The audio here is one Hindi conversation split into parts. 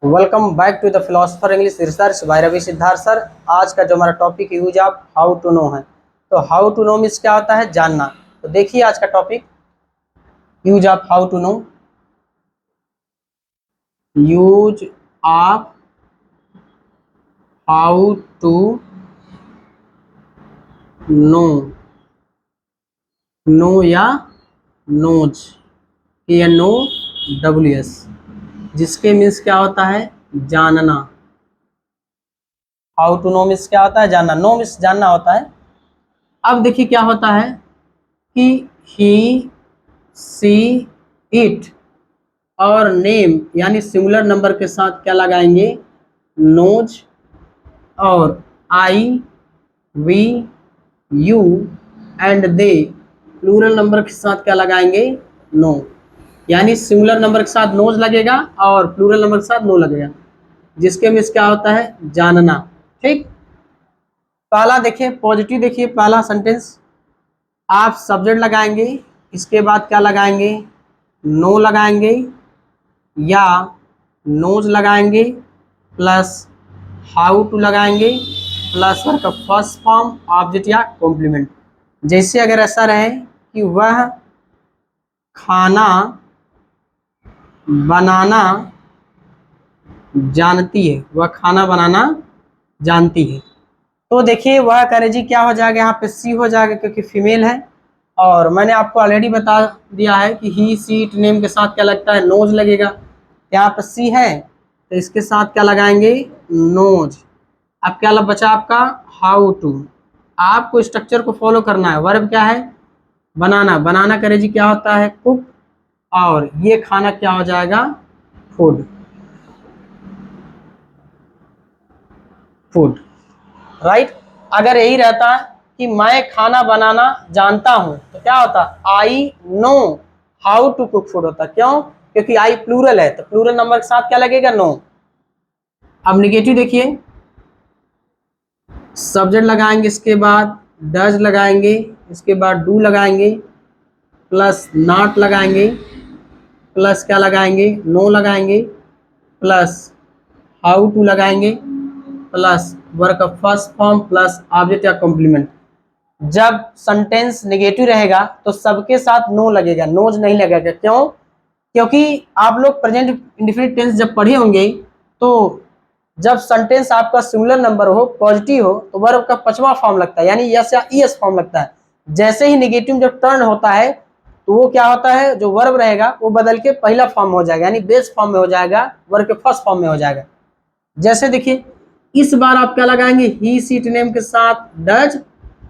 Welcome back to the philosopher English research by Ravi Siddharth sir. आज का जो हमारा topic use of how to know है। तो हाउ टू नो मीन्स क्या होता है, जानना। तो देखिए आज का topic use of how to know. Use of how to know, know या नोज, नो डब्ल्यू एस, जिसके मीन्स क्या होता है, जानना। हाउ टू नो मीन्स क्या होता है, जानना। नो मीन्स जानना होता है। अब देखिए क्या होता है कि ही, सी, इट और नेम यानी सिंगुलर नंबर के साथ क्या लगाएंगे, नोज। और I, we, you and they plural number के साथ क्या लगाएंगे, नो। यानी सिंगुलर नंबर के साथ नोज लगेगा और प्लूरल नंबर के साथ नो लगेगा, जिसके मीन्स क्या होता है, जानना। ठीक। पहला देखिए पॉजिटिव, देखिए पहला सेंटेंस, आप सब्जेक्ट लगाएंगे, इसके बाद क्या लगाएंगे, नो लगाएंगे या नोज लगाएंगे प्लस हाउ टू लगाएंगे प्लस वर्ब का फर्स्ट फॉर्म ऑब्जेक्ट या कॉम्प्लीमेंट। जैसे अगर ऐसा रहे कि वह खाना बनाना जानती है, वह खाना बनाना जानती है। तो देखिए वह करे जी क्या हो जाएगा, यहाँ पे सी हो जाएगा क्योंकि फीमेल है। और मैंने आपको ऑलरेडी बता दिया है कि ही, सी, इट, नेम के साथ क्या लगता है, नोज लगेगा। यहाँ पे सी है तो इसके साथ क्या लगाएंगे, नोज। अब क्या बचा आपका, हाउ टू। आपको स्ट्रक्चर को फॉलो करना है। वर्ब क्या है, बनाना। बनाना करे जी क्या होता है, कुक। और ये खाना क्या हो जाएगा, फूड। Food, right. अगर यही रहता कि मैं खाना बनाना जानता हूं तो क्या होता, I know how to cook food होता। क्यों, क्योंकि आई प्लूरल है तो प्लूरल नंबर के साथ क्या लगेगा, नो। अब निगेटिव देखिए, सब्जेक्ट लगाएंगे, इसके बाद डज लगाएंगे, इसके बाद डू लगाएंगे प्लस नॉट लगाएंगे प्लस क्या लगाएंगे, नो लगाएंगे प्लस हाउ टू लगाएंगे प्लस वर्ब का फर्स्ट फॉर्म प्लस ऑब्जेक्ट या कॉम्प्लीमेंट। जब सेंटेंस नेगेटिव रहेगा तो सबके साथ नो लगेगा, नोज नहीं लगेगा। क्यों, क्योंकि आप लोग प्रेजेंट इंडेफिनिट टेंस जब पढ़े होंगे तो जब सेंटेंस आपका सिंगुलर नंबर हो, पॉजिटिव हो, तो वर्ब का पांचवा फॉर्म लगता है, यानी यस या ईएस फॉर्म लगता है। जैसे ही नेगेटिव जब टर्न होता है तो वो क्या होता है, जो वर्ब रहेगा वो बदल के पहला फॉर्म हो जाएगा, यानी बेस फॉर्म में हो जाएगा, वर्ब के फर्स्ट फॉर्म में हो जाएगा। जैसे देखिए इस बार आप क्या लगाएंगे, ही, सी, इट, नेम के साथ डज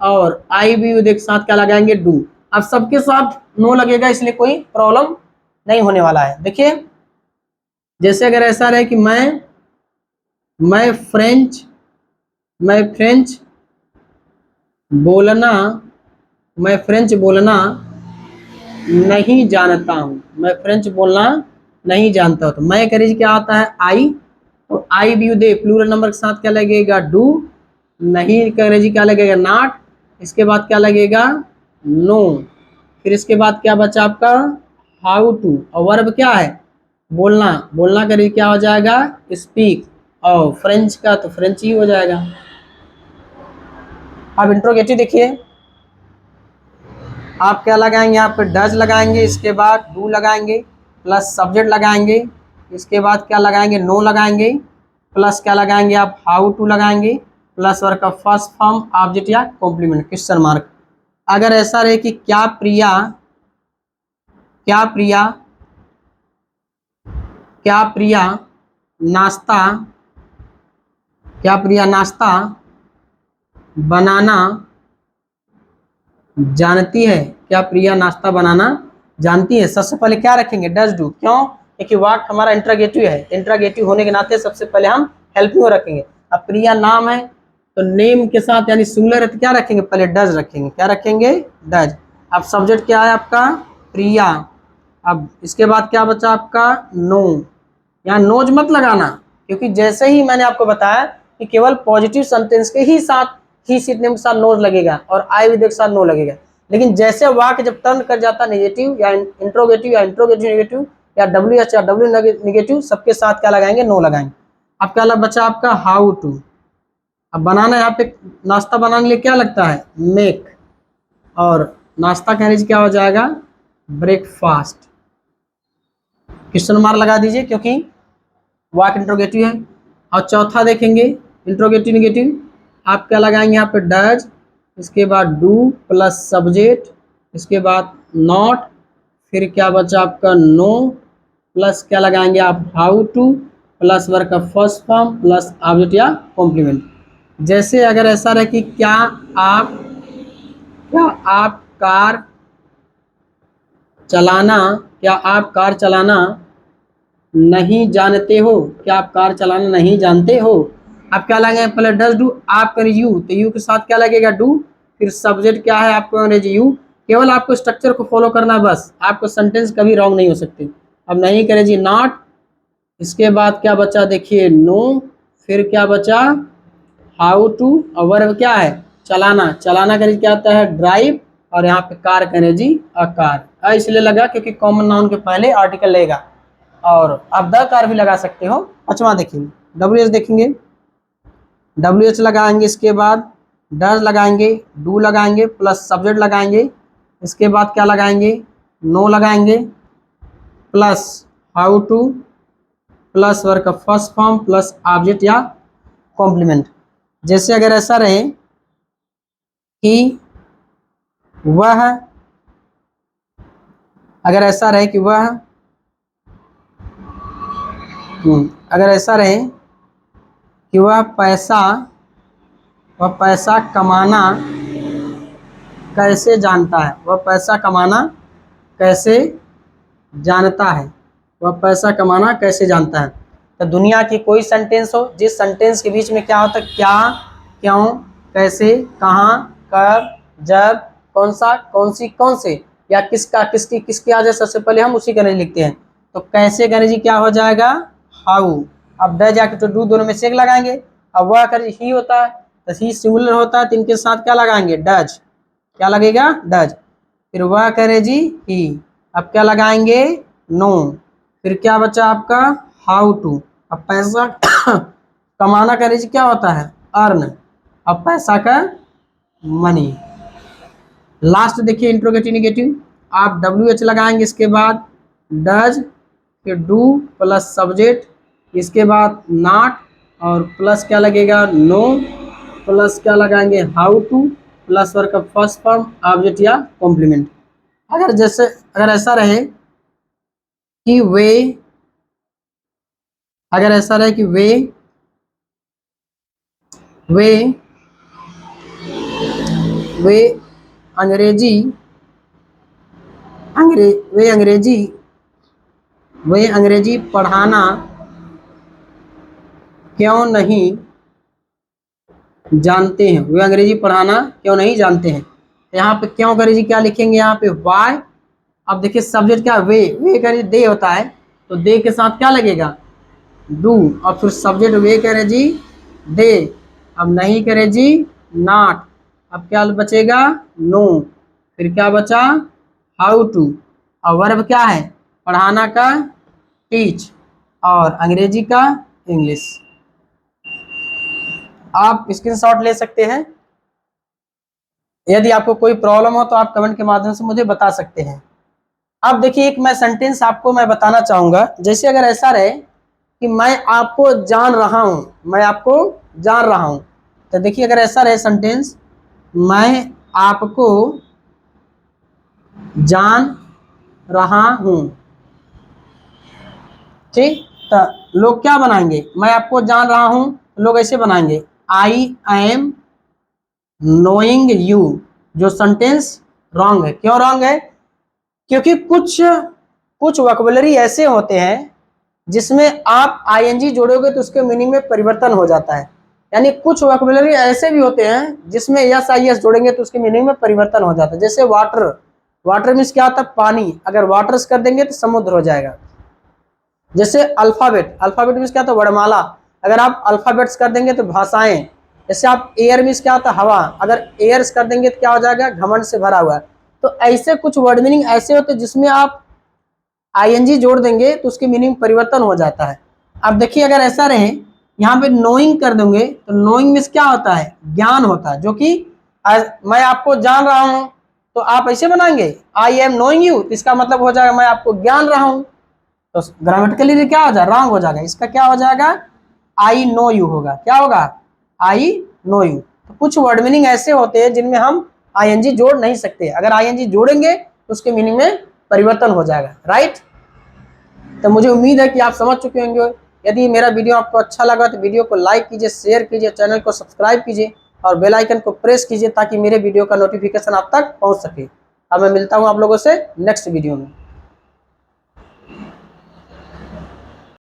और आई, वी, यू के साथ क्या लगाएंगे, डू। अब सबके साथ नो लगेगा, इसलिए कोई प्रॉब्लम नहीं होने वाला है। देखिए जैसे अगर ऐसा रहे कि मैं फ्रेंच बोलना मैं फ्रेंच बोलना नहीं जानता हूँ, मैं फ्रेंच बोलना नहीं जानता हूँ। तो मैं करेज क्या आता है, आई। तो आई भी दे प्लूरल नंबर के साथ क्या लगेगा, डू। नहीं करेजी क्या लगेगा, नॉट। इसके बाद क्या लगेगा, नो। फिर इसके बाद क्या बचा आपका, हाउ टू। और वर्ब क्या है, बोलना। बोलना करेजी क्या हो जाएगा, स्पीक। और फ्रेंच का तो फ्रेंच ही हो जाएगा। अब इंट्रोगेटिव देखिए, आप क्या लगाएंगे, यहाँ पे डज लगाएंगे, इसके बाद डू लगाएंगे प्लस सब्जेक्ट लगाएंगे, इसके बाद क्या लगाएंगे, नो लगाएंगे प्लस क्या लगाएंगे आप, हाउ टू लगाएंगे प्लस वर्ब का फर्स्ट फॉर्म ऑब्जेक्ट या कॉम्प्लीमेंट, क्वेश्चन मार्क। अगर ऐसा रहे कि क्या प्रिया क्या प्रिया क्या प्रिया नाश्ता क्या प्रिया नाश्ता बनाना जानती है, क्या प्रिया नाश्ता बनाना जानती है। सबसे पहले क्या रखेंगे, डज डू। क्यों, क्योंकि वाक्य हमारा इंट्रागेटिव है, इंट्रागेटिव होने के नाते सबसे पहले हम हेल्पिंग रखेंगे। अब प्रिया नाम है तो नेम के साथ यानी सिंगुलर है तो क्या रखेंगे, पहले डज रखेंगे। क्या रखेंगे, डज। अब सब्जेक्ट क्या है आपका, प्रिया। अब इसके बाद क्या बचा आपका, नो। यहाँ नोज मत लगाना, क्योंकि जैसे ही मैंने आपको बताया कि केवल पॉजिटिव सेंटेंस के ही साथ ही, सीट नेम के साथ नोज लगेगा और आई विद के साथ नो लगेगा। लेकिन जैसे वाक्य जब टर्न कर जाता नेगेटिव या इंट्रोगेटिव या इंट्रोगेटिव नेगेटिव, या WH या W नेगेटिव सबके साथ क्या लगाएंगे, नो लगाएंगे। अब क्या बचा आपका हाउ टू। अब बनाना यहाँ पे नाश्ता बनाने के लिए क्या लगता है, मेक, और नाश्ता कहने से क्या हो जाएगा, ब्रेकफास्ट। क्वेश्चन मार्क लगा दीजिए क्योंकि वाक इंट्रोगेटिव है। और चौथा देखेंगे इंट्रोगेटिव नेगेटिव, आप क्या लगाएंगे यहाँ पे डज, इसके बाद डू प्लस सब्जेक्ट, इसके बाद नॉट, फिर क्या बचा आपका नो, प्लस क्या लगाएंगे आप हाउ टू, प्लस वर्ब का फर्स्ट फॉर्म प्लस ऑब्जेक्ट या कॉम्प्लीमेंट। जैसे अगर ऐसा रहे कि क्या आप कार चलाना, क्या आप कार चलाना नहीं जानते हो, क्या आप कार चलाना नहीं जानते हो। आप क्या लगेंगे, पहले डज डू, आप करें यू, तो यू के साथ क्या लगेगा डू, फिर सब्जेक्ट क्या है आपको अंग्रेजी यू। केवल आपको स्ट्रक्चर को फॉलो करना है बस, आपको सेंटेंस कभी रॉन्ग नहीं हो सकते। अब नहीं करें जी नॉट, इसके बाद क्या बचा देखिए नो, फिर क्या बचा हाउ टू, और वर्ब क्या है चलाना, चलाना करें क्या आता है ड्राइव, और यहाँ पे कार करें जी अ कार। इसलिए लगा क्योंकि कॉमन नाउन के पहले आर्टिकल लेगा, और आप द कार भी लगा सकते हो। पांचवा देखिए WH देखेंगे, WH लगाएंगे, इसके बाद डज लगाएंगे, डू लगाएंगे प्लस सब्जेक्ट लगाएंगे, इसके बाद क्या लगाएंगे नो लगाएंगे, plus how to, plus verb का फर्स्ट फॉर्म प्लस ऑब्जेक्ट या कॉम्प्लीमेंट। जैसे अगर ऐसा रहे कि वह, अगर ऐसा रहे कि वह, अगर ऐसा रहे कि वह पैसा कमाना कैसे जानता है, वह पैसा कमाना कैसे जानता है, वह पैसा कमाना कैसे जानता है। तो दुनिया की कोई सेंटेंस हो, जिस सेंटेंस के बीच में क्या होता है क्या, क्यों, कैसे, कहाँ, कब, जब, कौन सा, कौन सी, कौन से, या किसका, किसकी, किसके आ जाए सबसे पहले हम उसी का अंग्रेजी लिखते हैं। तो कैसे का अंग्रेजी क्या हो जाएगा हाउ। अब डज जाके तो डू दोनों में से एक लगाएंगे। अब वह कर ही होता है तो ही सिंगुलर होता है, तो इनके साथ क्या लगाएंगे डज, क्या लगेगा डज, फिर वह करे जी ही, अब क्या लगाएंगे नो, फिर क्या बचा आपका हाउ टू। अब पैसा कमाना करे जी क्या होता है अर्न, अब पैसा का मनी। लास्ट देखिए इंट्रोगेटिव नेगेटिव, आप WH लगाएंगे, इसके बाद डज, फिर डू प्लस सब्जेक्ट, इसके बाद नॉट, और प्लस क्या लगेगा नो, प्लस क्या लगाएंगे हाउ टू, प्लस वर्ब का फर्स्ट फॉर्म ऑब्जेक्ट या कॉम्प्लीमेंट। अगर ऐसा रहे कि वे, अगर ऐसा रहे कि वे अंग्रेजी पढ़ाना क्यों नहीं जानते हैं, वे अंग्रेजी पढ़ाना क्यों नहीं जानते हैं। यहाँ पे क्यों अंग्रेजी क्या लिखेंगे यहाँ पे वाई। अब देखिए सब्जेक्ट क्या वे करे दे होता है, तो दे के साथ क्या लगेगा डू, और फिर सब्जेक्ट वे करे जी दे, अब नहीं करे जी नॉट, अब क्या बचेगा नो, फिर क्या बचा हाउ टू, और वर्ब क्या है पढ़ाना का टीच, और अंग्रेजी का इंग्लिश। आप स्क्रीनशॉट ले सकते हैं, यदि आपको कोई प्रॉब्लम हो तो आप कमेंट के माध्यम से मुझे बता सकते हैं। अब देखिए एक मैं सेंटेंस आपको मैं बताना चाहूंगा, जैसे अगर ऐसा रहे कि मैं आपको जान रहा हूं, मैं आपको जान रहा हूं, तो देखिए अगर ऐसा रहे सेंटेंस मैं आपको जान रहा हूं, ठीक, तो लोग क्या बनाएंगे मैं आपको जान रहा हूं, लोग ऐसे बनाएंगे आई एम नोइंग यू, जो सेंटेंस रॉन्ग है। क्यों रॉन्ग है, क्योंकि कुछ वोकैबुलरी ऐसे होते हैं जिसमें आप आईएनजी जोड़ोगे तो उसके मीनिंग में परिवर्तन हो जाता है। यानी कुछ वोकैबुलरी ऐसे भी होते हैं जिसमें यस आई एस जोड़ेंगे तो उसके मीनिंग में परिवर्तन हो जाता है। जैसे वाटर, वाटर मीन्स क्या होता है पानी, अगर वाटर्स कर देंगे तो समुद्र हो जाएगा। जैसे अल्फाबेट, अल्फाबेट मीन्स क्या होता है वर्णमाला, अगर आप अल्फाबेट्स कर देंगे तो भाषाएं। जैसे आप एयर मीन्स क्या होता है हवा, अगर एयर्स कर देंगे तो क्या हो जाएगा घमंड से भरा हुआ। तो ऐसे कुछ वर्ड मीनिंग ऐसे होते हैं जिसमें आप आईएनजी जोड़ देंगे तो उसकी मीनिंग परिवर्तन हो जाता है। अब देखिए अगर ऐसा रहे, यहाँ पे नोइंग कर देंगे तो नोइंग में क्या होता है, ज्ञान होता है, जो कि मैं आपको जान रहा हूं तो आप ऐसे बनाएंगे आई एम नोइंग यू, इसका मतलब हो जाएगा मैं आपको जान रहा हूं, तो ग्रामेटिकली क्या हो जाएगा, रॉन्ग हो जाएगा। इसका क्या हो जाएगा, आई नो यू होगा। क्या होगा, आई नो यू। तो कुछ वर्ड मीनिंग ऐसे होते हैं जिनमें हम आईएनजी जोड़ नहीं सकते, अगर आईएनजी जोड़ेंगे तो उसके मीनिंग में परिवर्तन हो जाएगा, राइट। तो मुझे उम्मीद है कि आप समझ चुके होंगे। यदि मेरा वीडियो आपको अच्छा लगा तो वीडियो को लाइक कीजिए, शेयर कीजिए, चैनल को सब्सक्राइब कीजिए और बेल आइकन को प्रेस कीजिए ताकि मेरे वीडियो का नोटिफिकेशन आप तक पहुंच सके। अब मैं मिलता हूं आप लोगों से नेक्स्ट वीडियो में।